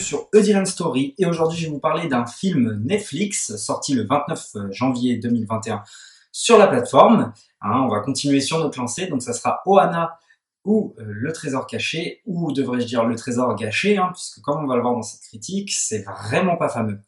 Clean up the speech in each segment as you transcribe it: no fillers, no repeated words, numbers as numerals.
sur A Dylan Story et aujourd'hui je vais vous parler d'un film Netflix sorti le 29 janvier 2021 sur la plateforme. On va continuer sur notre lancée, donc ça sera Ohana ou Le Trésor Caché, ou devrais-je dire Le Trésor Gâché, puisque comme on va le voir dans cette critique, c'est vraiment pas fameux.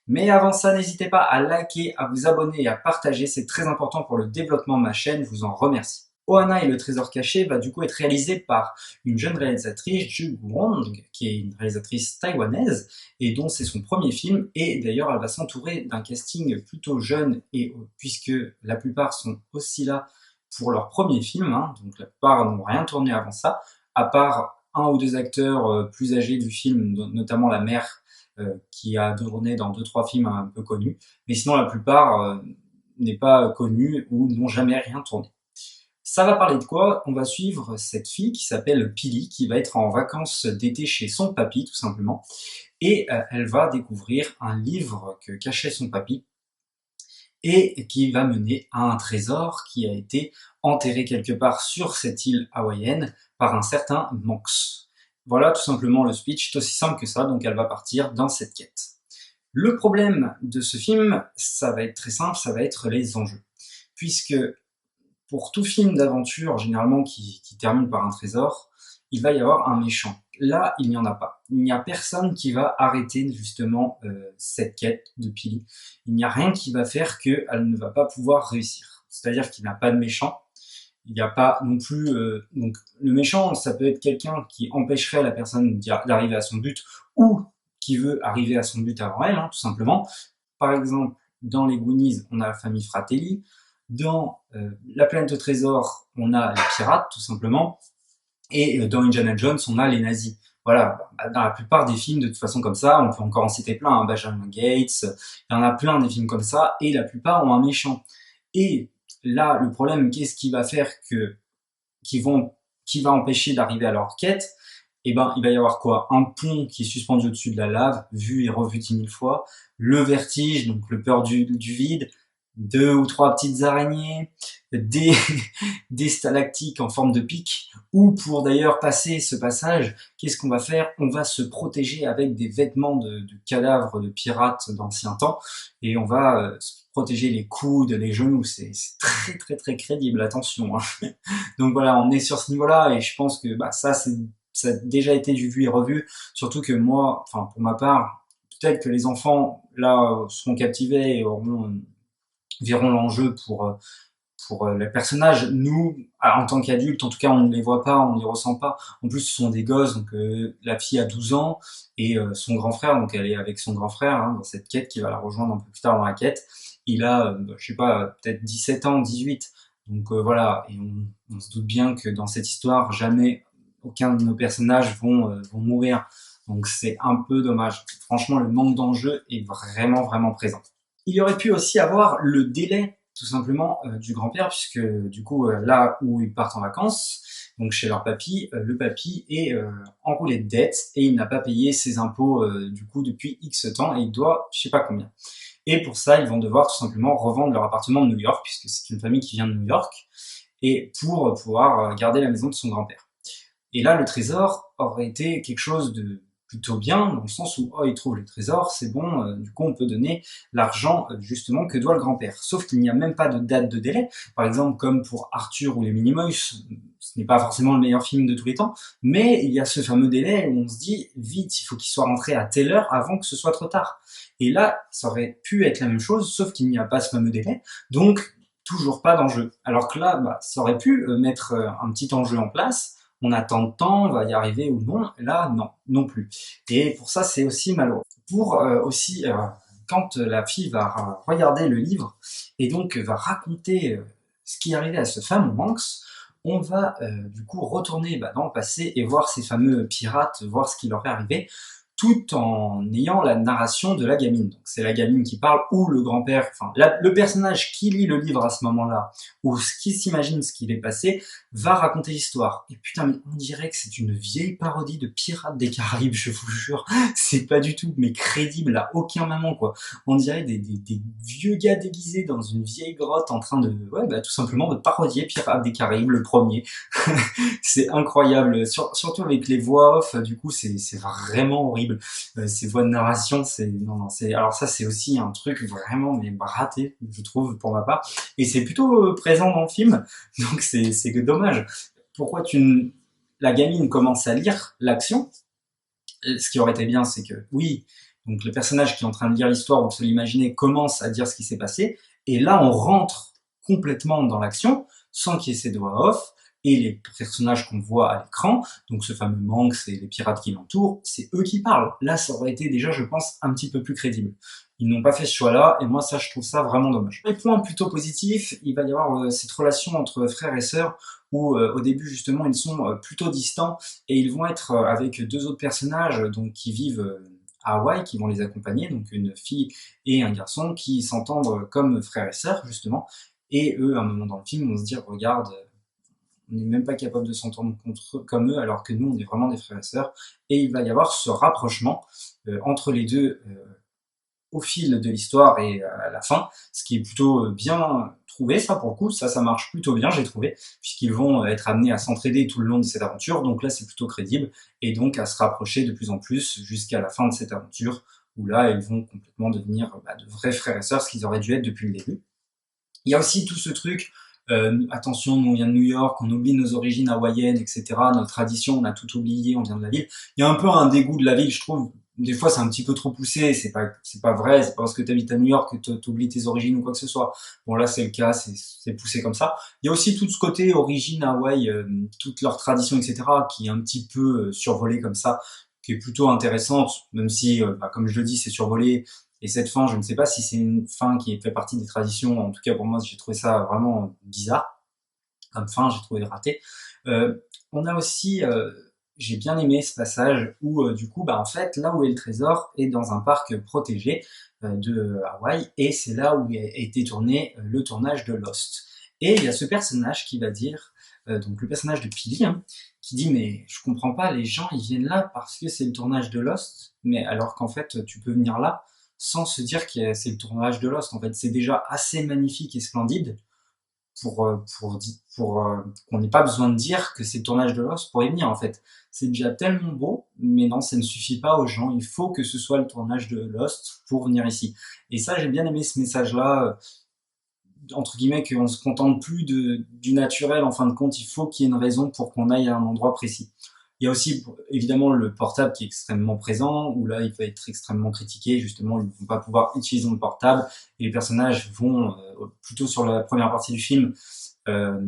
Mais avant ça, n'hésitez pas à liker, à vous abonner et à partager, c'est très important pour le développement de ma chaîne, je vous en remercie. Ohana et le Trésor Caché va du coup être réalisé par une jeune réalisatrice, Ju Wong, qui est une réalisatrice taïwanaise et dont c'est son premier film, et d'ailleurs elle va s'entourer d'un casting plutôt jeune, et puisque la plupart sont aussi là pour leur premier film, donc la plupart n'ont rien tourné avant ça, à part un ou deux acteurs plus âgés du film, notamment la mère qui a tourné dans 2-3 films un peu connus, mais sinon la plupart n'est pas connue ou n'ont jamais rien tourné. Ça va parler de quoi? On va suivre cette fille qui s'appelle Pili, qui va être en vacances d'été chez son papy, tout simplement. Et elle va découvrir un livre que cachait son papy et qui va mener à un trésor qui a été enterré quelque part sur cette île hawaïenne par un certain Manx. Voilà tout simplement le speech, c'est aussi simple que ça, donc elle va partir dans cette quête. Le problème de ce film, ça va être très simple, ça va être les enjeux. Puisque pour tout film d'aventure, généralement qui termine par un trésor, il va y avoir un méchant. Là, il n'y en a pas. Il n'y a personne qui va arrêter justement cette quête de Pili. Il n'y a rien qui va faire qu'elle ne va pas pouvoir réussir. C'est-à-dire qu'il n'y a pas de méchant. Il n'y a pas non plus... donc le méchant, ça peut être quelqu'un qui empêcherait la personne d'arriver à son but, ou qui veut arriver à son but avant elle, tout simplement. Par exemple, dans les Goonies, on a la famille Fratelli. Dans La planète au trésor, on a les pirates, tout simplement. Et dans Indiana Jones, on a les nazis. Voilà, dans la plupart des films, de toute façon, comme ça, on peut encore en citer plein, Benjamin Gates, il y en a plein des films comme ça, et la plupart ont un méchant. Et là, le problème, qu'est-ce qui va faire qui va empêcher d'arriver à leur quête? Eh ben, il va y avoir quoi? Un pont qui est suspendu au-dessus de la lave, vu et revu 10 000 fois, le vertige, donc le peur du vide, 2 ou 3 petites araignées, des stalactites en forme de pic, ou pour d'ailleurs passer ce passage, qu'est-ce qu'on va faire? On va se protéger avec des vêtements de cadavres de pirates d'ancien temps, et on va se protéger les coudes, les genoux, c'est très très très crédible, attention. Donc voilà, on est sur ce niveau-là, et je pense que ça a déjà été du vu et revu, surtout que moi, enfin pour ma part, peut-être que les enfants là seront captivés et verront l'enjeu pour les personnages. Nous, en tant qu'adultes, en tout cas, on ne les voit pas, on ne les ressent pas. En plus, ce sont des gosses, donc la fille a 12 ans, et son grand frère, donc elle est avec son grand frère dans cette quête qui va la rejoindre un peu plus tard dans la quête. Il a, je sais pas, peut-être 17 ans, 18. Donc voilà, et on se doute bien que dans cette histoire, jamais aucun de nos personnages vont mourir. Donc c'est un peu dommage. Franchement, le manque d'enjeu est vraiment vraiment présent. Il y aurait pu aussi avoir le délai tout simplement du grand-père, puisque du coup là où ils partent en vacances, donc chez leur papy, le papy est enroulé de dettes et il n'a pas payé ses impôts du coup depuis X temps, et il doit je sais pas combien. Et pour ça, ils vont devoir tout simplement revendre leur appartement de New York, puisque c'est une famille qui vient de New York, et pour pouvoir garder la maison de son grand-père. Et là, le trésor aurait été quelque chose de plutôt bien, dans le sens où, oh, il trouve le trésor, c'est bon, du coup, on peut donner l'argent, justement, que doit le grand-père. Sauf qu'il n'y a même pas de date de délai. Par exemple, comme pour Arthur ou les Minimoys, ce n'est pas forcément le meilleur film de tous les temps, mais il y a ce fameux délai où on se dit, vite, il faut qu'il soit rentré à telle heure avant que ce soit trop tard. Et là, ça aurait pu être la même chose, sauf qu'il n'y a pas ce fameux délai, donc toujours pas d'enjeu. Alors que là, ça aurait pu mettre un petit enjeu en place, on attend de temps, on va y arriver ou non, là non, non plus. Et pour ça c'est aussi malheureux. Pour aussi, quand la fille va regarder le livre, et donc va raconter ce qui est arrivé à ce fameux Manx, on va du coup retourner dans le passé et voir ces fameux pirates, voir ce qui leur est arrivé, tout en ayant la narration de la gamine. Donc c'est la gamine qui parle, ou le grand-père, enfin le personnage qui lit le livre à ce moment-là, ou ce qui s'imagine ce qu'il est passé, va raconter l'histoire. Et putain, mais on dirait que c'est une vieille parodie de Pirates des Caraïbes, je vous jure. C'est pas du tout, mais crédible à aucun moment, quoi. On dirait des vieux gars déguisés dans une vieille grotte en train de, tout simplement de parodier Pirates des Caraïbes, le premier. C'est incroyable, surtout avec les voix off, du coup c'est vraiment horrible. horrible. Ces voix de narration, c'est non, non, c'est alors ça, c'est aussi un truc vraiment mais raté, je trouve pour ma part. Et c'est plutôt présent dans le film, donc c'est que dommage. Pourquoi la gamine commence à lire l'action? Ce qui aurait été bien, c'est que oui, donc le personnage qui est en train de lire l'histoire ou de se l'imaginer commence à dire ce qui s'est passé, et là on rentre complètement dans l'action sans qu'il y ait ces voix off, et les personnages qu'on voit à l'écran, donc ce fameux Manx et les pirates qui l'entourent, c'est eux qui parlent. Là, ça aurait été déjà, je pense, un petit peu plus crédible. Ils n'ont pas fait ce choix-là, et moi, ça, je trouve ça vraiment dommage. Les points plutôt positifs, il va y avoir cette relation entre frères et sœurs, où au début, justement, ils sont plutôt distants, et ils vont être avec deux autres personnages donc qui vivent à Hawaï, qui vont les accompagner, donc une fille et un garçon, qui s'entendent comme frères et sœurs, justement, et eux, à un moment dans le film, vont se dire, regarde, on n'est même pas capable de s'entendre comme eux, alors que nous, on est vraiment des frères et sœurs. Et il va y avoir ce rapprochement entre les deux au fil de l'histoire et à la fin, ce qui est plutôt bien trouvé, ça pour le coup, ça marche plutôt bien, j'ai trouvé, puisqu'ils vont être amenés à s'entraider tout le long de cette aventure, donc là c'est plutôt crédible, et donc à se rapprocher de plus en plus jusqu'à la fin de cette aventure, où là ils vont complètement devenir de vrais frères et sœurs, ce qu'ils auraient dû être depuis le début. Il y a aussi tout ce truc, attention, nous on vient de New York, on oublie nos origines hawaïennes, etc., notre tradition, on a tout oublié, on vient de la ville. Il y a un peu un dégoût de la ville, je trouve. Des fois, c'est un petit peu trop poussé, c'est pas vrai, c'est pas parce que t'habites à New York que t'oublies tes origines ou quoi que ce soit. Bon, là, c'est le cas, c'est poussé comme ça. Il y a aussi tout ce côté origine Hawaï, toute leur tradition, etc., qui est un petit peu survolé comme ça, qui est plutôt intéressante, même si, comme je le dis, c'est survolé. Et cette fin, je ne sais pas si c'est une fin qui fait partie des traditions. En tout cas, pour moi, j'ai trouvé ça vraiment bizarre. Comme fin, j'ai trouvé raté. On a aussi, j'ai bien aimé ce passage où, du coup, en fait, là où est le trésor est dans un parc protégé de Hawaï, et c'est là où a été tourné le tournage de Lost. Et il y a ce personnage qui va dire, donc le personnage de Pili, hein, qui dit mais je comprends pas, les gens ils viennent là parce que c'est le tournage de Lost, mais alors qu'en fait tu peux venir là sans se dire que c'est le tournage de Lost. En fait, c'est déjà assez magnifique et splendide pour qu'on n'ait pas besoin de dire que c'est le tournage de Lost pour y venir, en fait. C'est déjà tellement beau, mais non, ça ne suffit pas aux gens. Il faut que ce soit le tournage de Lost pour venir ici. Et ça, j'ai bien aimé ce message-là, entre guillemets, qu'on se contente plus du naturel, en fin de compte. Il faut qu'il y ait une raison pour qu'on aille à un endroit précis. Il y a aussi évidemment le portable qui est extrêmement présent, où là il va être extrêmement critiqué, justement ils ne vont pas pouvoir utiliser le portable, et les personnages vont, plutôt sur la première partie du film, euh,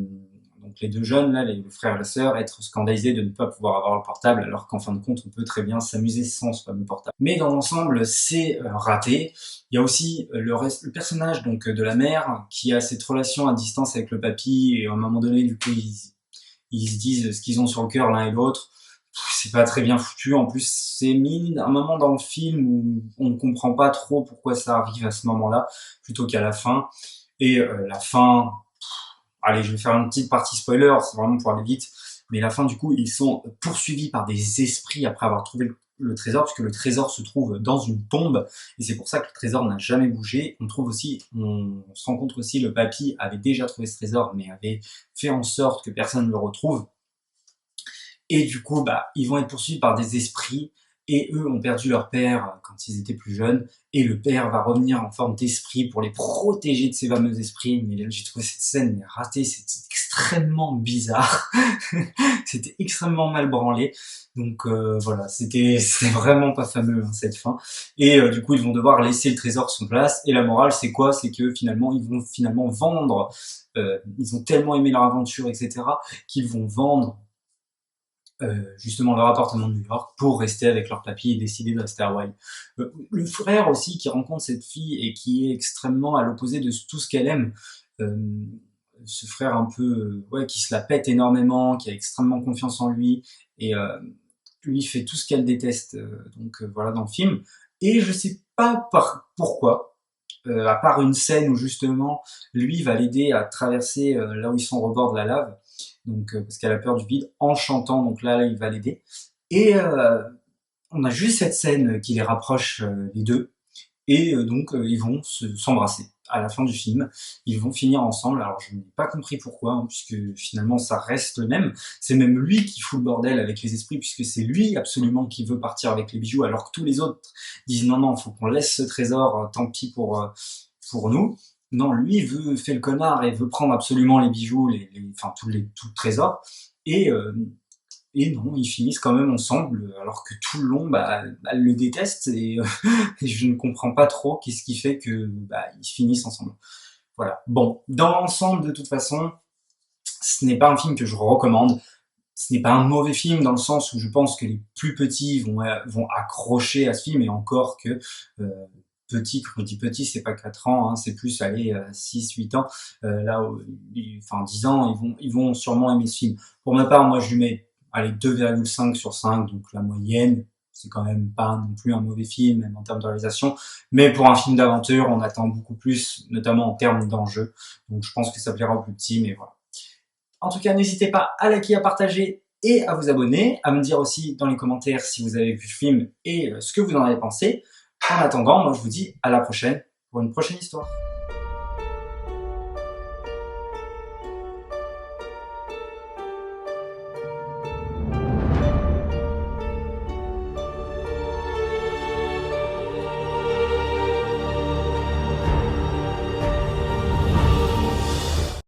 donc les deux jeunes, là, le frère et la sœur, être scandalisés de ne pas pouvoir avoir le portable, alors qu'en fin de compte on peut très bien s'amuser sans ce fameux portable. Mais dans l'ensemble c'est raté. Il y a aussi le personnage donc de la mère qui a cette relation à distance avec le papy, et à un moment donné du coup ils se disent ce qu'ils ont sur le cœur l'un et l'autre. C'est pas très bien foutu. En plus, c'est mis un moment dans le film où on ne comprend pas trop pourquoi ça arrive à ce moment-là, plutôt qu'à la fin. Et la fin, allez, je vais faire une petite partie spoiler, c'est vraiment pour aller vite. Mais la fin, du coup, ils sont poursuivis par des esprits après avoir trouvé le trésor, puisque le trésor se trouve dans une tombe, et c'est pour ça que le trésor n'a jamais bougé. On se rend compte aussi, le papy avait déjà trouvé ce trésor, mais avait fait en sorte que personne ne le retrouve. Et du coup, ils vont être poursuivis par des esprits, et eux ont perdu leur père quand ils étaient plus jeunes, et le père va revenir en forme d'esprit pour les protéger de ces fameux esprits. Mais là, j'ai trouvé cette scène ratée, c'était extrêmement bizarre, c'était extrêmement mal branlé. Donc voilà, c'était vraiment pas fameux, hein, cette fin. Et du coup, ils vont devoir laisser le trésor sur place. Et la morale, c'est quoi? C'est que finalement, ils vont finalement vendre. Ils ont tellement aimé leur aventure, etc., qu'ils vont vendre justement leur appartement de New York pour rester avec leur papy et décider de rester à Hawaï. Le frère aussi qui rencontre cette fille et qui est extrêmement à l'opposé de tout ce qu'elle aime, euh, ce frère un peu qui se la pète énormément, qui a extrêmement confiance en lui, et lui fait tout ce qu'elle déteste, voilà, dans le film. Et je sais pas pourquoi, à part une scène où justement lui va l'aider à traverser là où ils sont au bord de la lave, donc parce qu'elle a peur du vide, en chantant, donc là il va l'aider. Et on a juste cette scène qui les rapproche les deux, et donc ils vont s'embrasser. à la fin du film, ils vont finir ensemble. Alors je n'ai pas compris pourquoi, hein, puisque finalement ça reste le même. C'est même lui qui fout le bordel avec les esprits, puisque c'est lui absolument qui veut partir avec les bijoux, alors que tous les autres disent non, non, faut qu'on laisse ce trésor, tant pis pour nous. Non, lui fait le connard et veut prendre absolument les bijoux, enfin tout le trésor. Et, euh, et non, ils finissent quand même ensemble, alors que tout le long, elle le déteste et je ne comprends pas trop qu'est-ce qui fait que ils finissent ensemble. Voilà. Bon, dans l'ensemble, de toute façon, ce n'est pas un film que je recommande. Ce n'est pas un mauvais film dans le sens où je pense que les plus petits vont accrocher à ce film, et encore que petit, quand je dis petit, c'est pas 4 ans, hein, c'est plus aller 6, 8 ans, là où, enfin 10 ans, ils vont sûrement aimer ce film. Pour ma part, moi je lui mets allez, 2,5 sur 5, donc la moyenne. C'est quand même pas non plus un mauvais film, même en termes de réalisation. Mais pour un film d'aventure, on attend beaucoup plus, notamment en termes d'enjeux. Donc je pense que ça plaira aux plus petits, mais voilà. En tout cas, n'hésitez pas à liker, à partager et à vous abonner, à me dire aussi dans les commentaires si vous avez vu le film et ce que vous en avez pensé. En attendant, moi je vous dis à la prochaine pour une prochaine histoire.